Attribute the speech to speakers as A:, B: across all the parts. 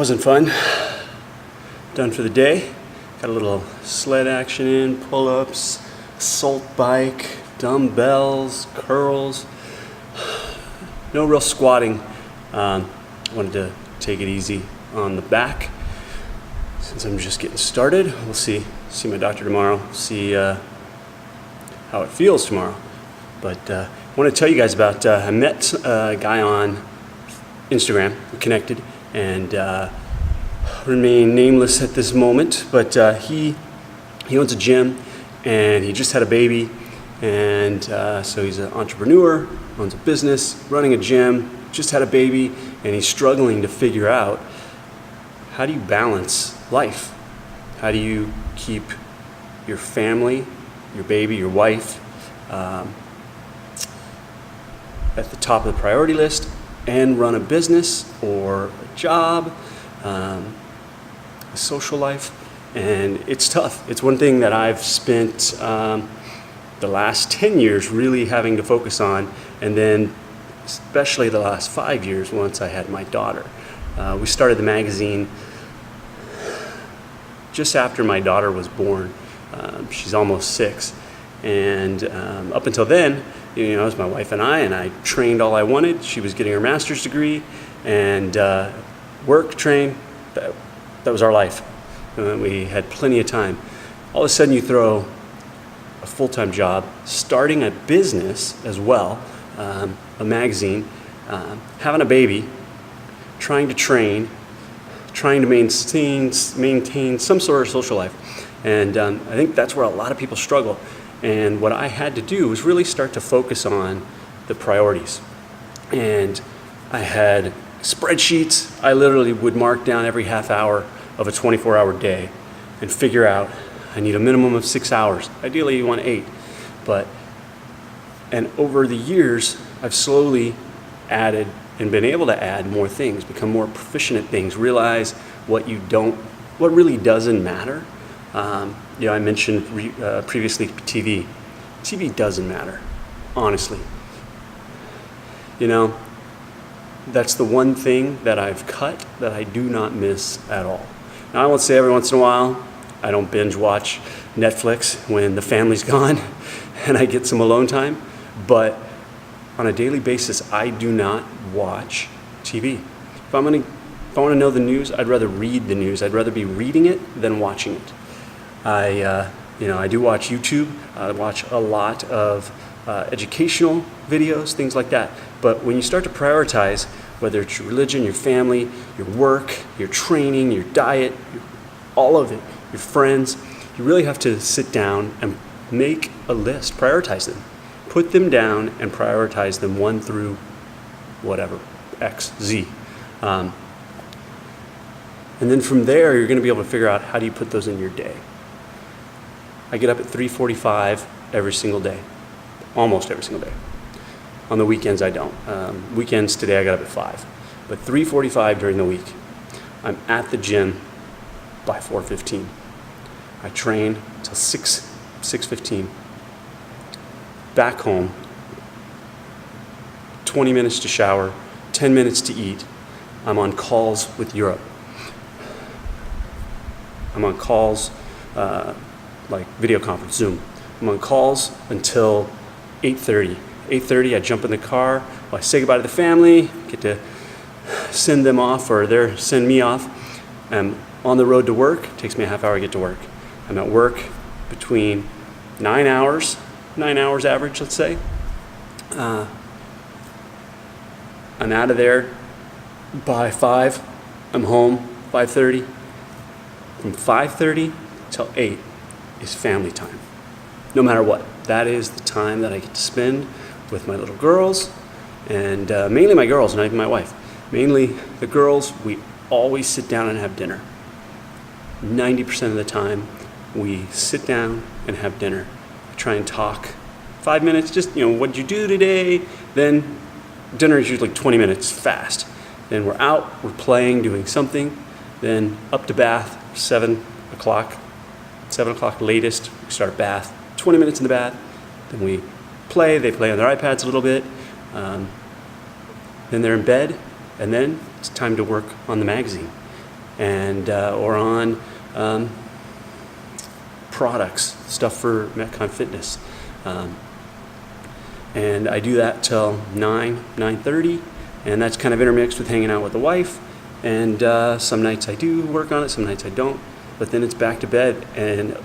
A: wasn't fun. Done for the day. Got a little sled action in, pull-ups, assault bike, dumbbells, curls. No real squatting. Wanted to take it easy on the back since I'm just getting started. We'll see my doctor tomorrow, see how it feels tomorrow. But I want to tell you guys about, I met a guy on Instagram, we connected, and remain nameless at this moment, but he owns a gym and he just had a baby, and so he's an entrepreneur, owns a business, running a gym, just had a baby, and he's struggling to figure out, how do you balance life? How do you keep your family, your baby, your wife at the top of the priority list and run a business or a job, a social life? And it's tough. It's one thing that I've spent the last 10 years really having to focus on, and then especially the last 5 years once I had my daughter. We started the magazine just after my daughter was born. She's almost 6. And up until then, it was my wife and I trained all I wanted. She was getting her master's degree, and work, train, that was our life. We had plenty of time. All of a sudden you throw a full-time job, starting a business as well, a magazine, having a baby, trying to train, trying to maintain some sort of social life. And I think that's where a lot of people struggle. And what I had to do was really start to focus on the priorities. And I had spreadsheets. I literally would mark down every half hour of a 24-hour day and figure out I need a minimum of 6 hours. Ideally you want 8. And over the years, I've slowly added and been able to add more things, become more proficient at things, realize what really doesn't matter. I mentioned previously TV. TV doesn't matter, honestly. That's the one thing that I've cut that I do not miss at all. Now, I won't say every once in a while, I don't binge watch Netflix when the family's gone and I get some alone time, but on a daily basis, I do not watch TV. If I want to know the news, I'd rather read the news. I'd rather be reading it than watching it. I do watch YouTube. I watch a lot of educational videos, things like that. But when you start to prioritize, whether it's your religion, your family, your work, your training, your diet, all of it, your friends, you really have to sit down and make a list, prioritize them. Put them down and prioritize them 1 through whatever, X, Z. And then from there, you're going to be able to figure out how do you put those in your day. I get up at 3:45 every single day, almost every single day. On the weekends, I don't. Weekends today, I got up at 5. But 3:45 during the week, I'm at the gym by 4:15. I train till 6:15. Back home, 20 minutes to shower, 10 minutes to eat. I'm on calls with Europe. I'm on calls like video conference, Zoom. I'm on calls until 8:30. 8:30, I jump in the car. I say goodbye to the family, get to send them off, or they send me off. I'm on the road to work. It takes me a half hour to get to work. I'm at work between 9 hours average, let's say. I'm out of there by 5. I'm home 5:30. From 5:30 till 8 is family time. No matter what. That is the time that I get to spend with my little girls, and mainly my girls, not even my wife. Mainly the girls. We always sit down and have dinner. 90% of the time, we sit down and have dinner. I try and talk 5 minutes, just, what did you do today? Then dinner is usually 20 minutes fast. Then we're out, we're playing, doing something. Then up to bath, 7 o'clock latest, we start bath. 20 minutes in the bath. Then we play, they play on their iPads a little bit. Then they're in bed, and then it's time to work on the magazine. and or on products, stuff for Metcon Fitness. And I do that till 9:30, and that's kind of intermixed with hanging out with the wife. And some nights I do work on it, some nights I don't. But then it's back to bed, and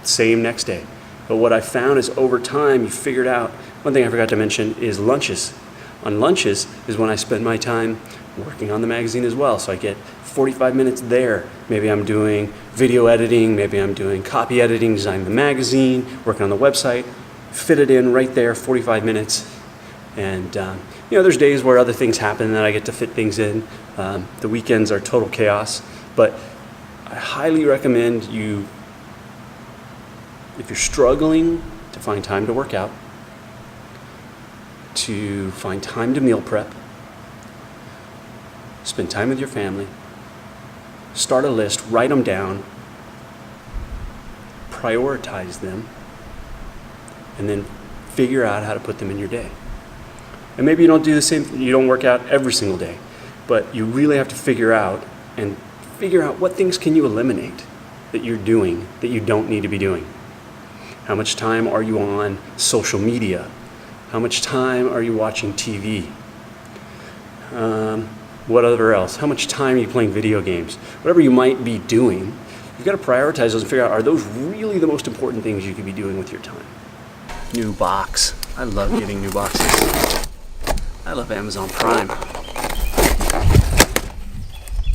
A: same next day. But what I found is over time, you figured out, one thing I forgot to mention is lunches. On lunches is when I spend my time working on the magazine as well. So I get 45 minutes there. Maybe I'm doing video editing, maybe I'm doing copy editing, designing the magazine, working on the website. Fit it in right there, 45 minutes. And there's days where other things happen that I get to fit things in. The weekends are total chaos, but I highly recommend you, if you're struggling to find time to work out, to find time to meal prep, spend time with your family, start a list, write them down, prioritize them, and then figure out how to put them in your day. And maybe you don't do the same, you don't work out every single day, but you really have to figure out what things can you eliminate that you're doing that you don't need to be doing. How much time are you on social media? How much time are you watching TV? Whatever else? How much time are you playing video games? Whatever you might be doing, you've got to prioritize those and figure out, are those really the most important things you could be doing with your time? New box. I love getting new boxes. I love Amazon Prime.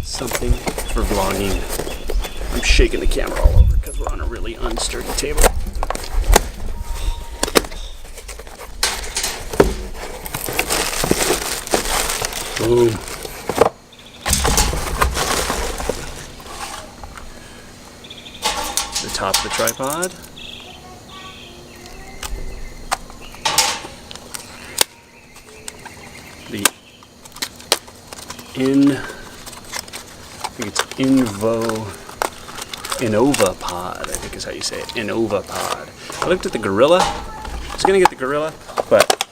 A: Something for vlogging. I'm shaking the camera all over because we're on a really unsturdy table. Boom. The top of the tripod. The Innova Pod, I think is how you say it. Innova Pod. I looked at the Gorilla. I was gonna get the Gorilla, but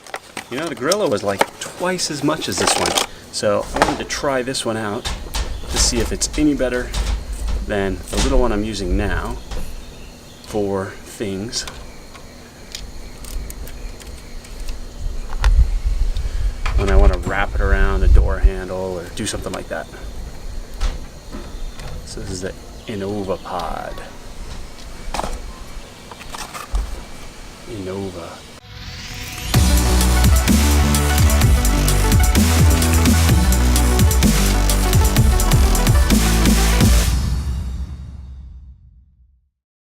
A: the Gorilla was like twice as much as this one. So I wanted to try this one out to see if it's any better than the little one I'm using now for things. When I want to wrap it around a door handle or do something like that. So this is the Innova Pod. Innova